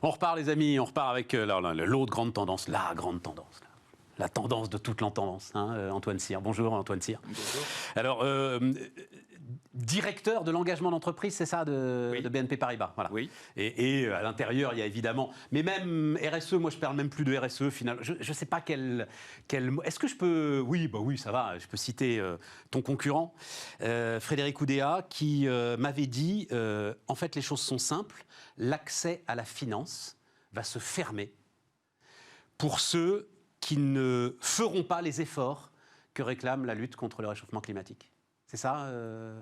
On repart les amis, on repart avec l'autre grande tendance, la grande tendance. La tendance de toute l'entendance, hein, Antoine Cyr. Bonjour Antoine Cyr. Bonjour. Alors, directeur de l'engagement d'entreprise, c'est ça, de BNP Paribas. Voilà. Oui. Et à l'intérieur, il y a évidemment... Mais même RSE, moi je ne parle même plus de RSE, final. Je ne sais pas quel mot... Est-ce que je peux... Oui, ça va, je peux citer ton concurrent, Frédéric Oudéa, qui m'avait dit, en fait, les choses sont simples, l'accès à la finance va se fermer pour ceux qui ne feront pas les efforts que réclame la lutte contre le réchauffement climatique. C'est ça,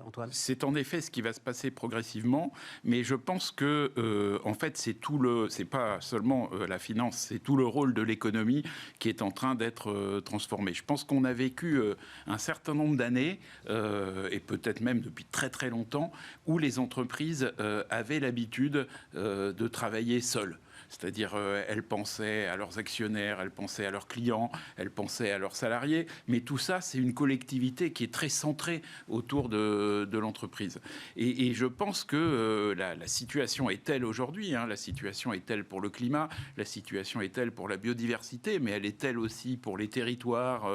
Antoine ? C'est en effet ce qui va se passer progressivement, mais je pense que, en fait, c'est pas seulement la finance, c'est tout le rôle de l'économie qui est en train d'être transformé. Je pense qu'on a vécu un certain nombre d'années, et peut-être même depuis très très longtemps, où les entreprises avaient l'habitude de travailler seules. C'est-à-dire, elles pensaient à leurs actionnaires, elles pensaient à leurs clients, elles pensaient à leurs salariés. Mais tout ça, c'est une collectivité qui est très centrée autour de l'entreprise. Et je pense que la situation est telle aujourd'hui, hein, la situation est telle pour le climat, la situation est telle pour la biodiversité, mais elle est telle aussi pour les territoires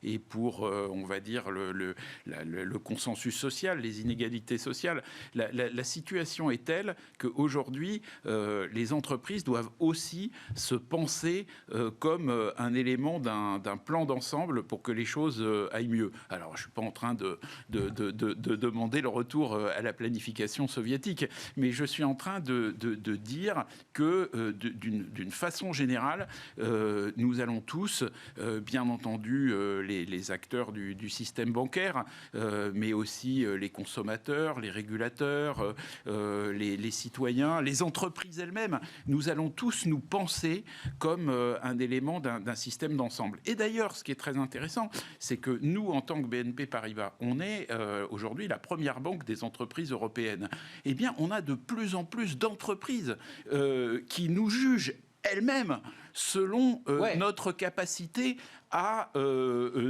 et pour, on va dire, le consensus social, les inégalités sociales. La situation est telle qu'aujourd'hui, les entreprises doivent aussi se penser comme un élément d'un plan d'ensemble pour que les choses aillent mieux. Alors, je ne suis pas en train de demander le retour à la planification soviétique, mais je suis en train de dire que, d'une façon générale, nous allons tous, bien entendu, les acteurs du système bancaire, mais aussi les consommateurs, les régulateurs, les citoyens, les entreprises elles-mêmes, nous allons tous nous penser comme un élément d'un système d'ensemble. Et d'ailleurs, ce qui est très intéressant, c'est que nous, en tant que BNP Paribas, on est aujourd'hui la première banque des entreprises européennes. Eh bien, on a de plus en plus d'entreprises qui nous jugent elles-mêmes selon notre capacité à...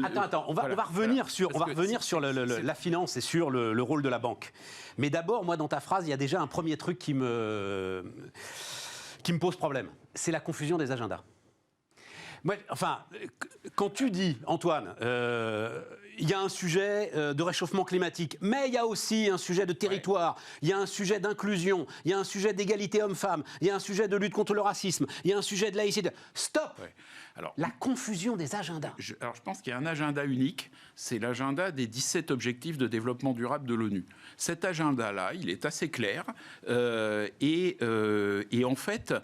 Attends, on va revenir sur la finance et sur le rôle de la banque. Mais d'abord, moi, dans ta phrase, il y a déjà un premier truc qui me pose problème. C'est la confusion des agendas. Moi, enfin, quand tu dis, Antoine, il y a un sujet de réchauffement climatique, mais il y a aussi un sujet de territoire, il y a un sujet d'inclusion, il y a un sujet d'égalité homme-femme, il y a un sujet de lutte contre le racisme, il y a un sujet de laïcité. Stop ! Alors, la confusion des agendas. Je pense qu'il y a un agenda unique, c'est l'agenda des 17 objectifs de développement durable de l'ONU. Cet agenda-là, il est assez clair et en fait...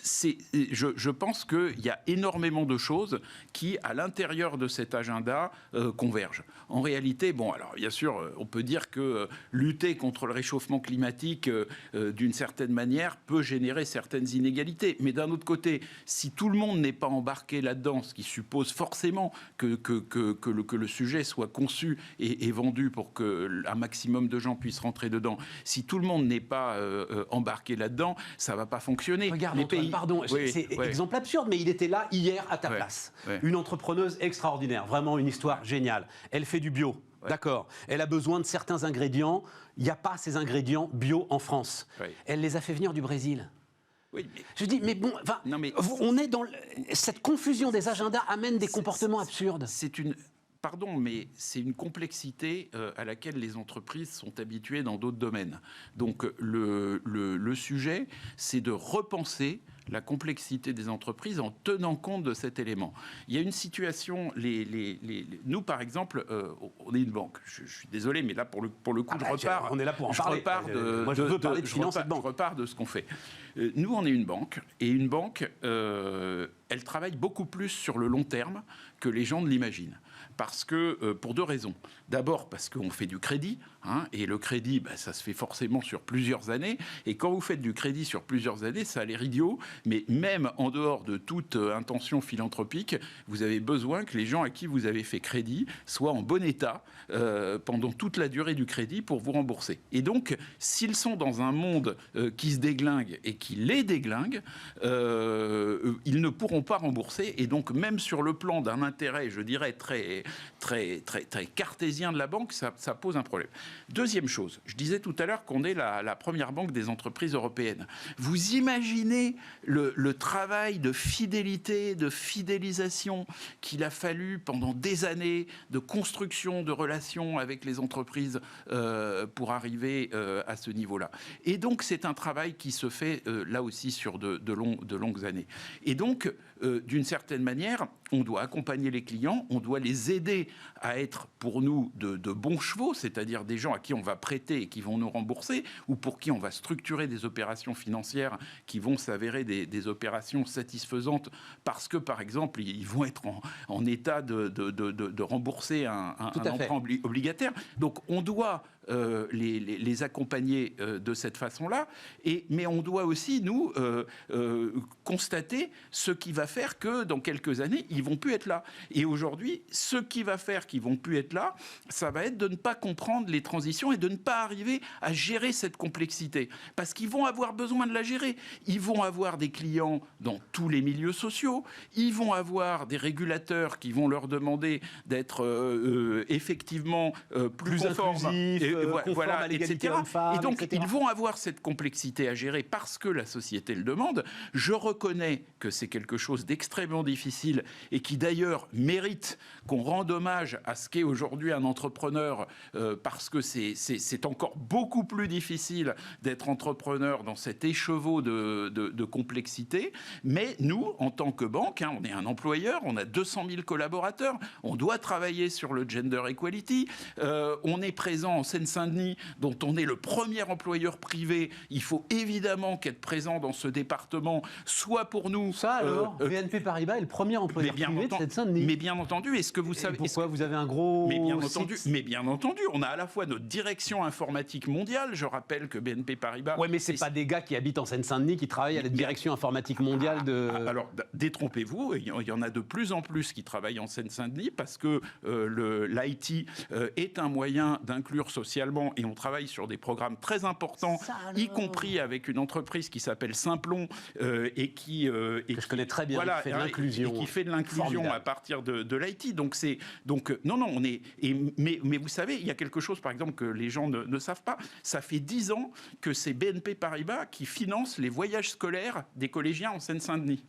je pense qu'il y a énormément de choses qui, à l'intérieur de cet agenda, convergent. En réalité, bon, alors bien sûr, on peut dire que lutter contre le réchauffement climatique, d'une certaine manière, peut générer certaines inégalités. Mais d'un autre côté, si tout le monde n'est pas embarqué là-dedans, ce qui suppose forcément que le sujet soit conçu et vendu pour qu'un maximum de gens puissent rentrer dedans, si tout le monde n'est pas embarqué là-dedans, ça ne va pas fonctionner. Regarde, Antoine, pardon, c'est exemple absurde, mais il était là hier à ta place. Une entrepreneuse extraordinaire, vraiment une histoire géniale. Elle fait du bio, d'accord. Elle a besoin de certains ingrédients. Il n'y a pas ces ingrédients bio en France. Elle les a fait venir du Brésil. Oui, mais... Je dis, mais bon, on est dans... Cette confusion des agendas amène des comportements absurdes. Pardon, mais c'est une complexité à laquelle les entreprises sont habituées dans d'autres domaines. Donc le sujet, c'est de repenser la complexité des entreprises en tenant compte de cet élément. Il y a une situation, nous par exemple, on est une banque. Je suis désolé, mais là pour le coup, je repars. On est là pour en parler. Moi, je veux parler de finance et de banque. Je repars de ce qu'on fait. Nous, on est une banque, et une banque, elle travaille beaucoup plus sur le long terme que les gens ne l'imaginent. Parce que, pour deux raisons. D'abord, parce qu'on fait du crédit, hein, et le crédit, ça se fait forcément sur plusieurs années. Et quand vous faites du crédit sur plusieurs années, ça a l'air idiot, mais même en dehors de toute intention philanthropique, vous avez besoin que les gens à qui vous avez fait crédit soient en bon état pendant toute la durée du crédit pour vous rembourser. Et donc, s'ils sont dans un monde qui se déglingue et qui les déglingue, ils ne pourront pas rembourser. Et donc, même sur le plan d'un intérêt, je dirais, très cartésien de la banque, ça pose un problème. Deuxième chose, je disais tout à l'heure qu'on est la première banque des entreprises européennes. Vous imaginez le travail de fidélité, de fidélisation qu'il a fallu pendant des années, de construction de relations avec les entreprises pour arriver à ce niveau-là. Et donc, c'est un travail qui se fait là aussi sur de longues années. Et donc, d'une certaine manière, on doit accompagner les clients, on doit les aider à être pour nous de bons chevaux, c'est-à-dire des gens à qui on va prêter et qui vont nous rembourser, ou pour qui on va structurer des opérations financières qui vont s'avérer des opérations satisfaisantes parce que, par exemple, ils vont être en état de rembourser un emprunt obligataire. Donc, on doit les accompagner de cette façon-là, mais on doit aussi, nous, constater ce qui va faire que, dans quelques années, ils vont plus être là. Et aujourd'hui, ce qui va faire qu'ils vont plus être là, ça va être de ne pas comprendre les transitions et de ne pas arriver à gérer cette complexité. Parce qu'ils vont avoir besoin de la gérer. Ils vont avoir des clients dans tous les milieux sociaux. Ils vont avoir des régulateurs qui vont leur demander d'être effectivement plus conformes, voilà, à l'égalité homme-femme, et donc, etc. Ils vont avoir cette complexité à gérer parce que la société le demande. Je reconnais que c'est quelque chose d'extrêmement difficile et qui d'ailleurs mérite qu'on rende hommage à ce qu'est aujourd'hui un entrepreneur parce que c'est encore beaucoup plus difficile d'être entrepreneur dans cet écheveau de complexité. Mais nous, en tant que banque, on est un employeur, on a 200 000 collaborateurs, on doit travailler sur le gender equality, on est présent en Seine-Saint-Denis, dont on est le premier employeur privé. Il faut évidemment qu'être présent dans ce département soit pour nous... Ça alors, BNP Paribas est le premier employeur privé de Seine-Saint-Denis. Mais bien entendu, est-ce que vous savez... Pourquoi vous avez un gros... Mais bien entendu, on a à la fois notre direction informatique mondiale, je rappelle que BNP Paribas... Oui, mais c'est pas des gars qui habitent en Seine-Saint-Denis qui travaillent à la direction informatique mondiale de... Alors, détrompez-vous, il y en a de plus en plus qui travaillent en Seine-Saint-Denis parce que l'IT est un moyen d'inclure socialement, et on travaille sur des programmes très importants, y compris avec une entreprise qui s'appelle Simplon et qui... que je connais très bien, voilà, qui fait de l'inclusion. Et qui fait de l'inclusion à partir de l'IT. Donc, non, on est... Mais vous savez, il y a quelque chose, par exemple, que les gens ne savent pas. Ça fait 10 ans que c'est BNP Paribas qui finance les voyages scolaires des collégiens en Seine-Saint-Denis.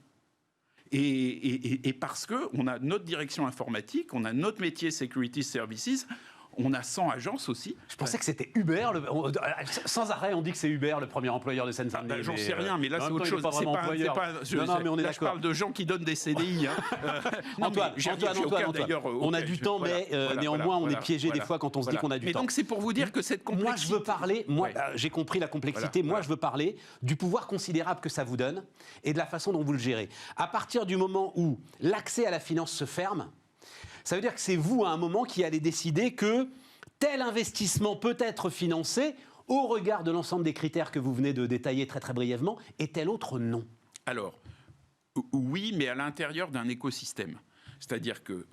Et parce qu'on a notre direction informatique, on a notre métier Security Services, on a 100 agences aussi. Je pensais que c'était Uber. Sans arrêt, on dit que c'est Uber le premier employeur de Seine-Saint-Denis. J'en sais rien, mais là, c'est autre chose. Non, mais on est d'accord. Je parle de gens qui donnent des CDI. Antoine, on a du temps, mais néanmoins, on est piégé des fois quand on se dit qu'on a du temps. Et donc, c'est pour vous dire que cette complexité... Moi, je veux parler... J'ai compris la complexité. Moi, je veux parler du pouvoir considérable que ça vous donne et de la façon dont vous le gérez. À partir du moment où l'accès à la finance se ferme, ça veut dire que c'est vous, à un moment, qui allez décider que tel investissement peut être financé au regard de l'ensemble des critères que vous venez de détailler très très brièvement, et tel autre non. Alors, oui, mais à l'intérieur d'un écosystème. C'est-à-dire que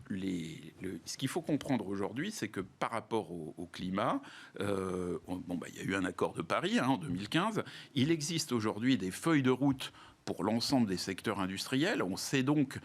ce qu'il faut comprendre aujourd'hui, c'est que par rapport au climat, il y a eu un accord de Paris en 2015, il existe aujourd'hui des feuilles de route pour l'ensemble des secteurs industriels. On sait donc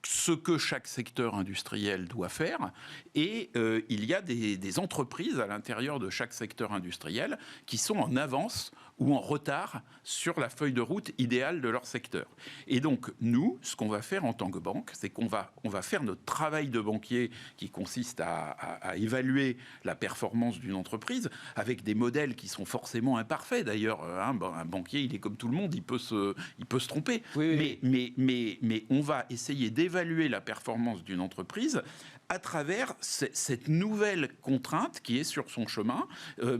ce que chaque secteur industriel doit faire, et il y a des entreprises à l'intérieur de chaque secteur industriel qui sont en avance ou en retard sur la feuille de route idéale de leur secteur. Et donc, nous, ce qu'on va faire en tant que banque, c'est qu'on va faire notre travail de banquier qui consiste à évaluer la performance d'une entreprise avec des modèles qui sont forcément imparfaits. D'ailleurs, un banquier, il est comme tout le monde, il peut se tromper. Oui. Mais on va essayer d'évaluer la performance d'une entreprise à travers cette nouvelle contrainte qui est sur son chemin,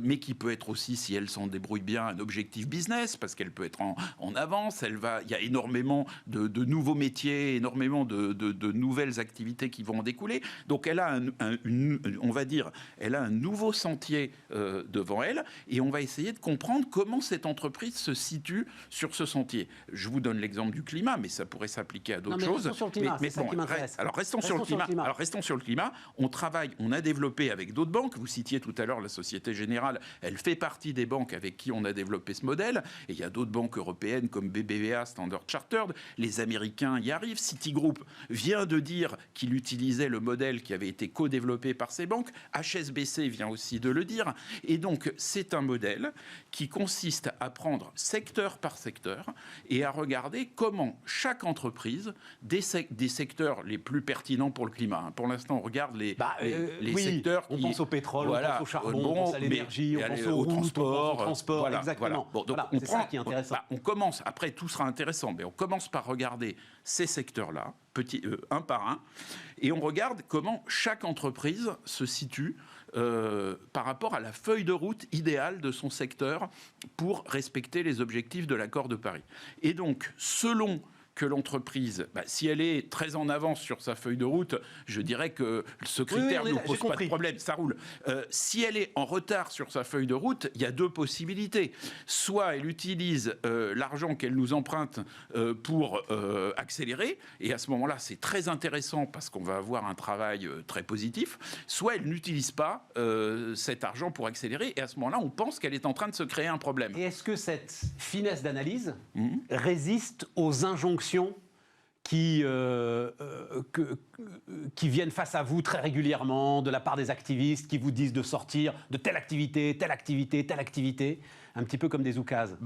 mais qui peut être aussi, si elle s'en débrouille bien, un objectif business, parce qu'elle peut être en avance. Il y a énormément de nouveaux métiers, énormément de nouvelles activités qui vont en découler. Donc elle a elle a un nouveau sentier devant elle, et on va essayer de comprendre comment cette entreprise se situe sur ce sentier. Je vous donne l'exemple du climat, mais ça pourrait s'appliquer à d'autres choses. Restons sur le climat, c'est ça qui m'intéresse. Alors restons sur le climat. sur le climat. On travaille, on a développé avec d'autres banques. Vous citiez tout à l'heure la Société Générale. Elle fait partie des banques avec qui on a développé ce modèle. Et il y a d'autres banques européennes comme BBVA, Standard Chartered. Les Américains y arrivent. Citigroup vient de dire qu'il utilisait le modèle qui avait été co-développé par ces banques. HSBC vient aussi de le dire. Et donc, c'est un modèle qui consiste à prendre secteur par secteur et à regarder comment chaque entreprise, des secteurs les plus pertinents pour le climat. Pour l'instant, on regarde les secteurs. On pense au pétrole, on pense au charbon, on pense à l'énergie, on pense au transport, voilà, exactement. Bon, donc c'est ça qui est intéressant. On commence, après tout sera intéressant, mais on commence par regarder ces secteurs-là, un par un, et on regarde comment chaque entreprise se situe par rapport à la feuille de route idéale de son secteur pour respecter les objectifs de l'accord de Paris. Et donc, selon que l'entreprise, si elle est très en avance sur sa feuille de route, je dirais que ce critère ne pose pas de problème, ça roule. Si elle est en retard sur sa feuille de route, il y a deux possibilités. Soit elle utilise l'argent qu'elle nous emprunte pour accélérer, et à ce moment-là, c'est très intéressant parce qu'on va avoir un travail très positif. Soit elle n'utilise pas cet argent pour accélérer, et à ce moment-là, on pense qu'elle est en train de se créer un problème. Et est-ce que cette finesse d'analyse résiste aux injonctions qui viennent face à vous très régulièrement de la part des activistes qui vous disent de sortir de telle activité, telle activité, telle activité, un petit peu comme des oukases?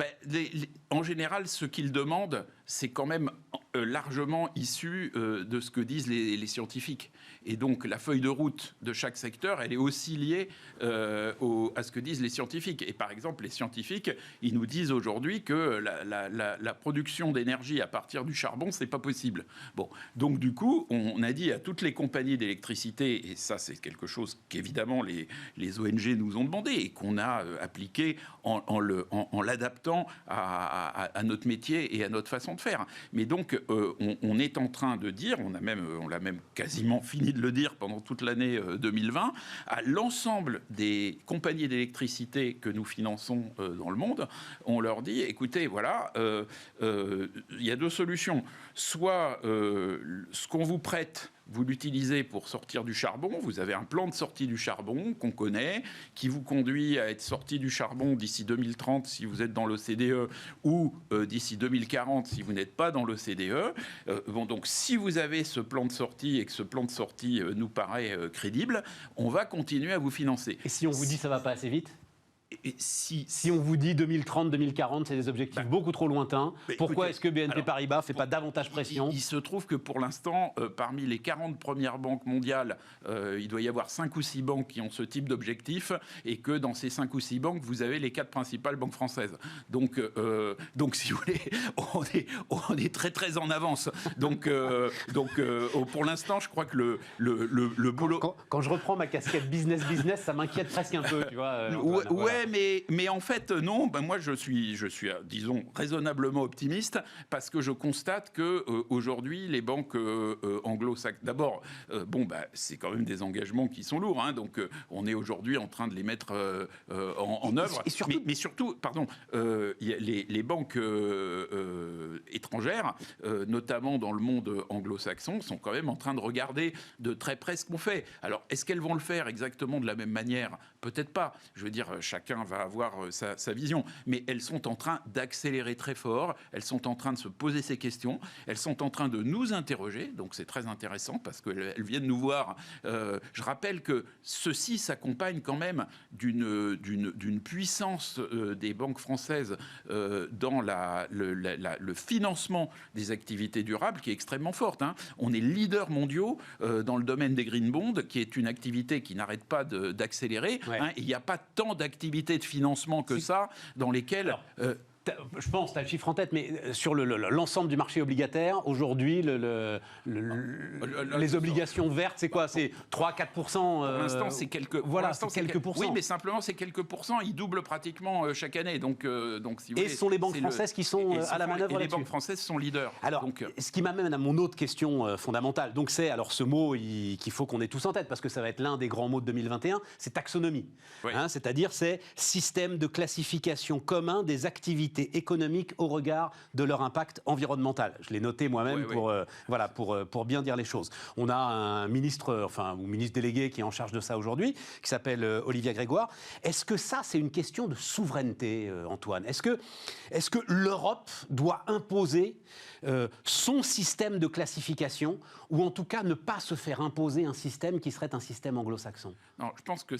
En général, ce qu'ils demandent, c'est quand même largement issu de ce que disent les scientifiques. Et donc, la feuille de route de chaque secteur, elle est aussi liée à ce que disent les scientifiques. Et par exemple, les scientifiques, ils nous disent aujourd'hui que la production d'énergie à partir du charbon, c'est pas possible. Bon, donc du coup, on a dit à toutes les compagnies d'électricité, et ça, c'est quelque chose qu'évidemment les ONG nous ont demandé et qu'on a appliqué en l'adaptant à notre métier et à notre façon de faire. Mais donc, on est en train de dire, on l'a même quasiment fini de le dire pendant toute l'année 2020, à l'ensemble des compagnies d'électricité que nous finançons dans le monde, on leur dit, écoutez, voilà, il y a deux solutions. Soit ce qu'on vous prête, vous l'utilisez pour sortir du charbon. Vous avez un plan de sortie du charbon qu'on connaît, qui vous conduit à être sorti du charbon d'ici 2030 si vous êtes dans l'OCDE ou d'ici 2040 si vous n'êtes pas dans l'OCDE. Donc si vous avez ce plan de sortie et que ce plan de sortie nous paraît crédible, on va continuer à vous financer. Et si on vous dit ça va pas assez vite ? Et si on vous dit 2030, 2040, c'est des objectifs beaucoup trop lointains, pourquoi est-ce que BNP Paribas ne fait pas davantage pression ? Il se trouve que pour l'instant, parmi les 40 premières banques mondiales, il doit y avoir 5 ou 6 banques qui ont ce type d'objectif, et que dans ces 5 ou 6 banques, vous avez les 4 principales banques françaises. Donc si vous voulez, on est très très en avance. Donc pour l'instant, je crois que le boulot... Quand je reprends ma casquette business, ça m'inquiète presque un peu, tu vois. Mais en fait, non. Moi, je suis, disons, raisonnablement optimiste parce que je constate que aujourd'hui, les banques anglo-saxonnes, d'abord, c'est quand même des engagements qui sont lourds. Hein, donc, on est aujourd'hui en train de les mettre en œuvre. Et surtout, mais surtout, pardon, les banques étrangères, notamment dans le monde anglo-saxon, sont quand même en train de regarder de très près ce qu'on fait. Alors, est-ce qu'elles vont le faire exactement de la même manière ? Peut-être pas. Je veux dire, chacun va avoir sa vision. Mais elles sont en train d'accélérer très fort. Elles sont en train de se poser ces questions. Elles sont en train de nous interroger. Donc, c'est très intéressant parce qu'elles viennent nous voir. Je rappelle que ceci s'accompagne quand même d'une puissance des banques françaises dans le financement des activités durables qui est extrêmement forte. Hein. On est leader mondiaux dans le domaine des green bonds, qui est une activité qui n'arrête pas d'accélérer. Ouais. Hein, il n'y a pas tant d'activités de financement que ça dans lesquelles... Je pense, tu as le chiffre en tête, mais sur l'ensemble du marché obligataire, aujourd'hui, les obligations vertes, c'est quoi ? C'est 3-4%. Pour l'instant, c'est quelques... Voilà, c'est quelques pourcents. Oui, mais simplement, c'est quelques pourcents. Ils doublent pratiquement chaque année. Donc, si vous voulez, ce sont les banques françaises qui sont à la manœuvre là-dessus. Les banques françaises sont leaders. Alors, ce qui m'amène à mon autre question fondamentale. Donc, c'est alors ce mot qu'il faut qu'on ait tous en tête, parce que ça va être l'un des grands mots de 2021, c'est taxonomie. Oui. Hein, c'est-à-dire, c'est système de classification commun des activités activités économiques au regard de leur impact environnemental. Je l'ai noté moi-même pour bien dire les choses. On a un ministre, ou ministre délégué qui est en charge de ça aujourd'hui, qui s'appelle Olivia Grégoire. Est-ce que ça, c'est une question de souveraineté, Antoine ? Est-ce que l'Europe doit imposer son système de classification, ou en tout cas ne pas se faire imposer un système qui serait un système anglo-saxon ? Non, je pense que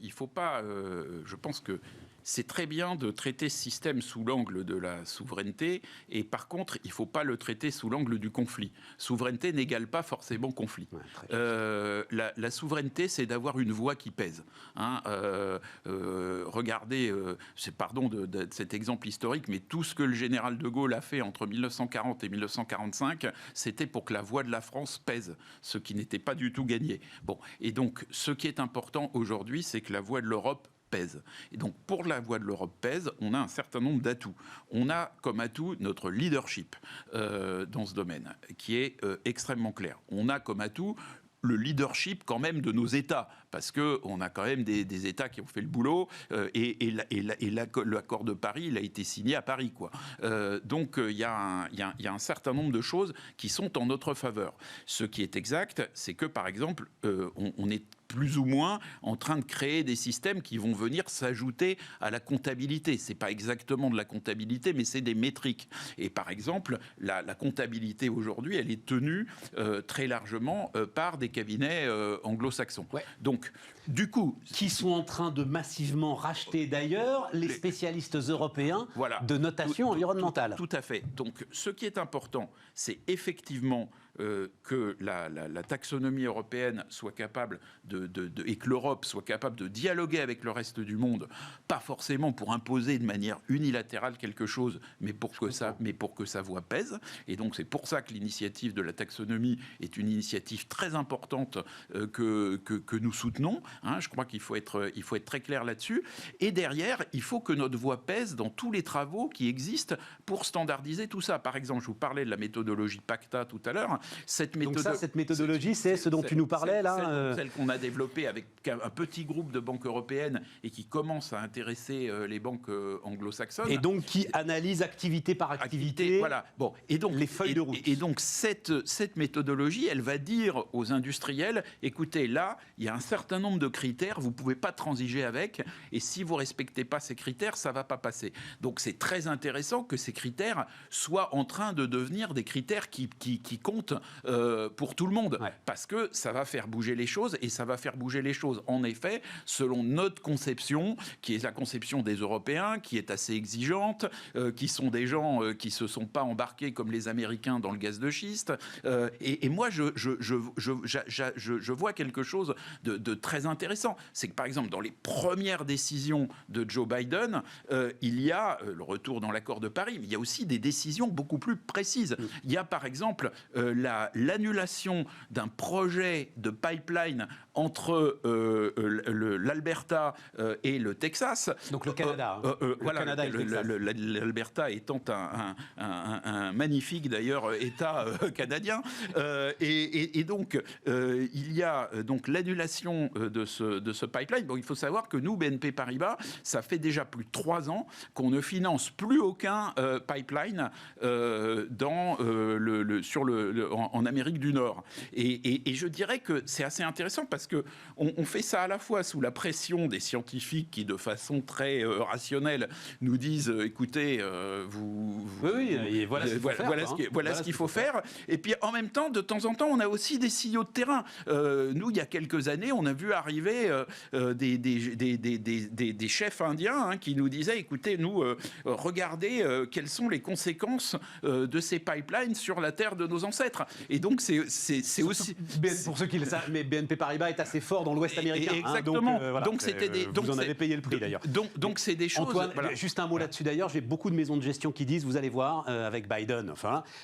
il faut pas. Je pense que c'est très bien de traiter ce système sous l'angle de la souveraineté, et par contre, il ne faut pas le traiter sous l'angle du conflit. Souveraineté n'égale pas forcément conflit. La souveraineté, c'est d'avoir une voix qui pèse. Regardez, pardon de cet exemple historique, mais tout ce que le général de Gaulle a fait entre 1940 et 1945, c'était pour que la voix de la France pèse, ce qui n'était pas du tout gagné. Bon, et donc, ce qui est important aujourd'hui, c'est que la voix de l'Europe pèse. Et donc, pour la voix de l'Europe pèse, on a un certain nombre d'atouts. On a comme atout notre leadership dans ce domaine, qui est extrêmement clair. On a comme atout le leadership quand même de nos États, parce qu'on a quand même des États qui ont fait le boulot, et l'accord de Paris, il a été signé à Paris, quoi. Donc il y a un certain nombre de choses qui sont en notre faveur. Ce qui est exact, c'est que par exemple, on est plus ou moins en train de créer des systèmes qui vont venir s'ajouter à la comptabilité. C'est pas exactement de la comptabilité, mais c'est des métriques. Et par exemple, la comptabilité aujourd'hui, elle est tenue très largement par des cabinets anglo-saxons. Ouais. Donc, du coup... Qui sont en train de massivement racheter d'ailleurs les spécialistes européens de notation environnementale. Tout à fait. Donc, ce qui est important, c'est effectivement que la taxonomie européenne soit capable et que l'Europe soit capable de dialoguer avec le reste du monde, pas forcément pour imposer de manière unilatérale quelque chose, mais pour que sa voix pèse. Et donc c'est pour ça que l'initiative de la taxonomie est une initiative très importante que nous soutenons. Je crois qu'il faut être très clair là-dessus. Et derrière, il faut que notre voix pèse dans tous les travaux qui existent pour standardiser tout ça. Par exemple, je vous parlais de la méthodologie PACTA tout à l'heure. Cette méthodologie, c'est ce dont tu nous parlais là. Celle qu'on a développée avec un petit groupe de banques européennes et qui commence à intéresser les banques anglo-saxonnes. Et donc qui analyse activité par activité. Voilà. Bon. Et donc les feuilles de route. Et donc cette méthodologie, elle va dire aux industriels, écoutez, là, il y a un certain nombre de critères, vous pouvez pas transiger avec, et si vous respectez pas ces critères, ça va pas passer. Donc c'est très intéressant que ces critères soient en train de devenir des critères qui comptent pour tout le monde, parce que ça va faire bouger les choses, et ça va faire bouger les choses, en effet, selon notre conception, qui est la conception des Européens, qui est assez exigeante, qui sont des gens qui se sont pas embarqués comme les Américains dans le gaz de schiste, et moi je vois quelque chose de très intéressant. C'est que par exemple dans les premières décisions de Joe Biden, il y a le retour dans l'accord de Paris, mais il y a aussi des décisions beaucoup plus précises. Il y a par exemple l'annulation d'un projet de pipeline entre l'Alberta et le Texas. Donc le Canada. L'Alberta étant un magnifique d'ailleurs État canadien. Et donc il y a donc l'annulation de ce pipeline. Bon, il faut savoir que nous, BNP Paribas, ça fait déjà plus de 3 ans qu'on ne finance plus aucun pipeline en Amérique du Nord. Et je dirais que c'est assez intéressant parce qu'on fait ça à la fois sous la pression des scientifiques qui, de façon très rationnelle, nous disent écoutez, voilà ce qu'il faut faire. Et puis en même temps, de temps en temps, on a aussi des signaux de terrain. Nous, il y a quelques années, on a vu arriver des chefs indiens qui nous disaient écoutez, nous, regardez quelles sont les conséquences de ces pipelines sur la terre de nos ancêtres. Et donc, c'est aussi... Pour ceux qui le savent, mais BNP Paribas est assez fort dans l'Ouest américain. Exactement. Donc c'était vous en avez payé le prix d'ailleurs. Donc c'est des choses... Antoine, juste un mot là-dessus d'ailleurs, j'ai beaucoup de maisons de gestion qui disent, vous allez voir, avec Biden,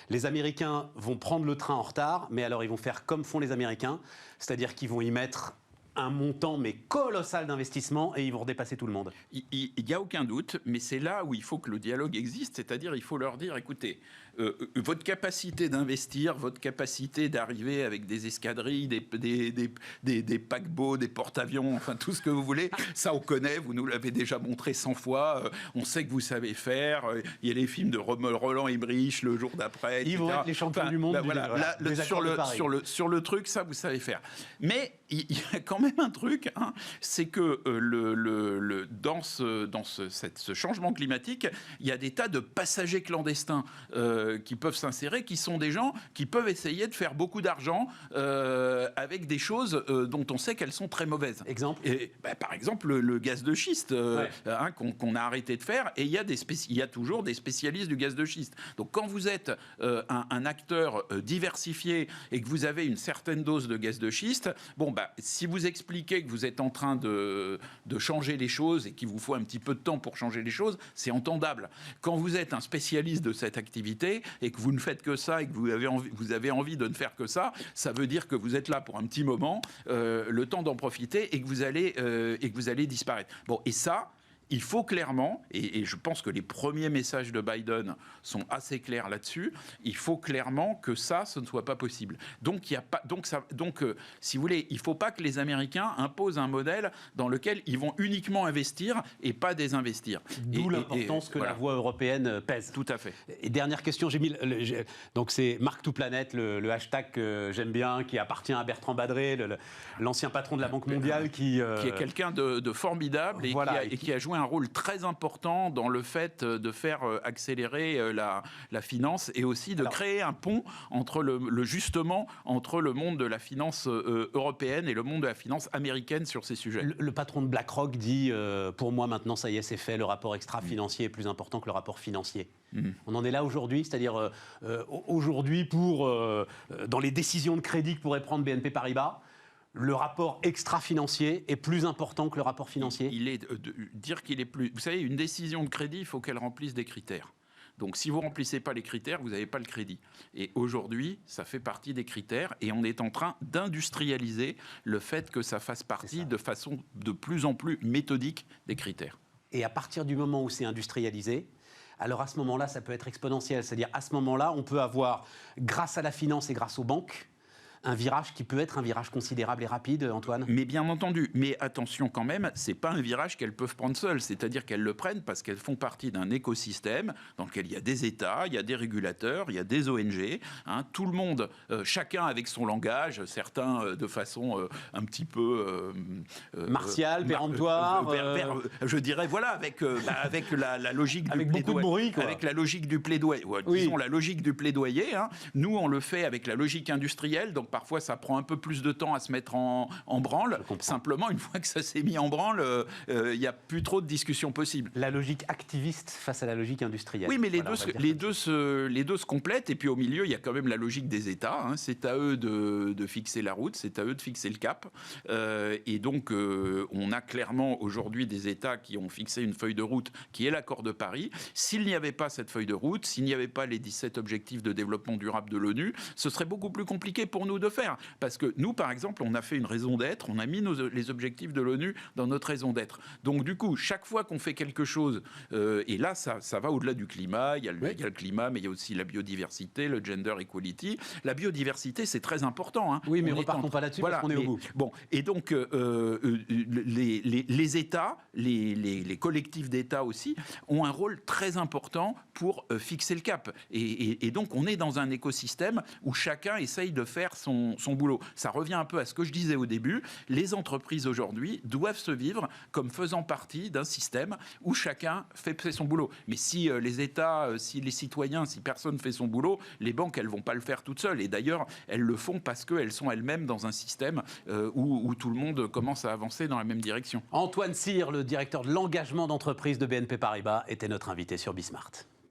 les Américains vont prendre le train en retard, mais alors ils vont faire comme font les Américains, c'est-à-dire qu'ils vont y mettre un montant mais colossal d'investissement et ils vont redépasser tout le monde. Il n'y a aucun doute, mais c'est là où il faut que le dialogue existe, c'est-à-dire il faut leur dire, écoutez, votre capacité d'investir, votre capacité d'arriver avec des escadrilles, des paquebots, des porte-avions, enfin tout ce que vous voulez, ça on connaît, vous nous l'avez déjà montré 100 fois, on sait que vous savez faire, il y a les films de Roland Emmerich le jour d'après, Ils vont être les champions du monde. Sur le truc, ça vous savez faire. Mais il y a quand même un truc, hein, c'est que dans ce changement climatique, il y a des tas de passagers clandestins qui peuvent s'insérer, qui sont des gens qui peuvent essayer de faire beaucoup d'argent avec des choses dont on sait qu'elles sont très mauvaises. Exemple par exemple, le gaz de schiste qu'on a arrêté de faire, et il y a toujours des spécialistes du gaz de schiste. Donc quand vous êtes un acteur diversifié et que vous avez une certaine dose de gaz de schiste, si vous expliquez que vous êtes en train de changer les choses et qu'il vous faut un petit peu de temps pour changer les choses, c'est entendable. Quand vous êtes un spécialiste de cette activité et que vous ne faites que ça et que vous avez envie de ne faire que ça, ça veut dire que vous êtes là pour un petit moment, le temps d'en profiter et que vous allez disparaître. Et ça, il faut clairement, et je pense que les premiers messages de Biden sont assez clairs là-dessus, il faut clairement que ce ne soit pas possible. Donc, si vous voulez, il ne faut pas que les Américains imposent un modèle dans lequel ils vont uniquement investir et pas désinvestir. D'où l'importance que la voix européenne pèse. Tout à fait. Et dernière question, donc c'est Mark to Planet, le hashtag que j'aime bien, qui appartient à Bertrand Badré, l'ancien patron de la Banque mondiale, qui est quelqu'un de formidable et qui a joué un rôle très important dans le fait de faire accélérer la finance et aussi de créer un pont entre justement entre le monde de la finance européenne et le monde de la finance américaine sur ces sujets. Le patron de BlackRock dit pour moi maintenant ça y est c'est fait, le rapport extra-financier est plus important que le rapport financier. On en est là aujourd'hui, c'est-à-dire aujourd'hui dans les décisions de crédit que pourrait prendre BNP Paribas, le rapport extra-financier est plus important que le rapport financier. Dire qu'il est plus... Vous savez, une décision de crédit, il faut qu'elle remplisse des critères. Donc, si vous ne remplissez pas les critères, vous n'avez pas le crédit. Et aujourd'hui, ça fait partie des critères et on est en train d'industrialiser le fait que ça fasse partie de façon de plus en plus méthodique des critères. Et à partir du moment où c'est industrialisé, alors à ce moment-là, ça peut être exponentiel. C'est-à-dire, à ce moment-là, on peut avoir, grâce à la finance et grâce aux banques, un virage qui peut être un virage considérable et rapide, Antoine. Mais bien entendu, mais attention quand même, c'est pas un virage qu'elles peuvent prendre seules, c'est-à-dire qu'elles le prennent parce qu'elles font partie d'un écosystème dans lequel il y a des États, il y a des régulateurs, il y a des ONG, tout le monde, chacun avec son langage, certains de façon un petit peu... martiale, péremptoire... je dirais, voilà, avec la logique avec du beaucoup de bruit, quoi. Avec la logique du plaidoyer. Disons la logique du plaidoyer. Nous, on le fait avec la logique industrielle, donc parfois ça prend un peu plus de temps à se mettre en branle. Simplement, une fois que ça s'est mis en branle, il n'y a plus trop de discussions possibles. La logique activiste face à la logique industrielle. Oui, mais les deux se complètent. Et puis au milieu, il y a quand même la logique des États. C'est à eux de fixer la route, c'est à eux de fixer le cap. Et donc, on a clairement aujourd'hui des États qui ont fixé une feuille de route qui est l'accord de Paris. S'il n'y avait pas cette feuille de route, s'il n'y avait pas les 17 objectifs de développement durable de l'ONU, ce serait beaucoup plus compliqué pour nous de faire. Parce que nous, par exemple, on a fait une raison d'être, on a mis les objectifs de l'ONU dans notre raison d'être. Donc du coup, chaque fois qu'on fait quelque chose, et là, ça va au-delà du climat, il y a le climat, mais il y a aussi la biodiversité, le gender equality. La biodiversité, c'est très important. Oui, mais repartons pas là-dessus parce qu'on est au bout. Bon, et donc, les États, les collectifs d'États aussi, ont un rôle très important pour fixer le cap. Et donc, on est dans un écosystème où chacun essaye de faire son boulot. Ça revient un peu à ce que je disais au début. Les entreprises aujourd'hui doivent se vivre comme faisant partie d'un système où chacun fait son boulot. Mais si les États, si les citoyens, si personne ne fait son boulot, les banques, elles ne vont pas le faire toutes seules. Et d'ailleurs, elles le font parce qu'elles sont elles-mêmes dans un système où tout le monde commence à avancer dans la même direction. Antoine Cyr, le directeur de l'engagement d'entreprise de BNP Paribas, était notre invité sur Bismart.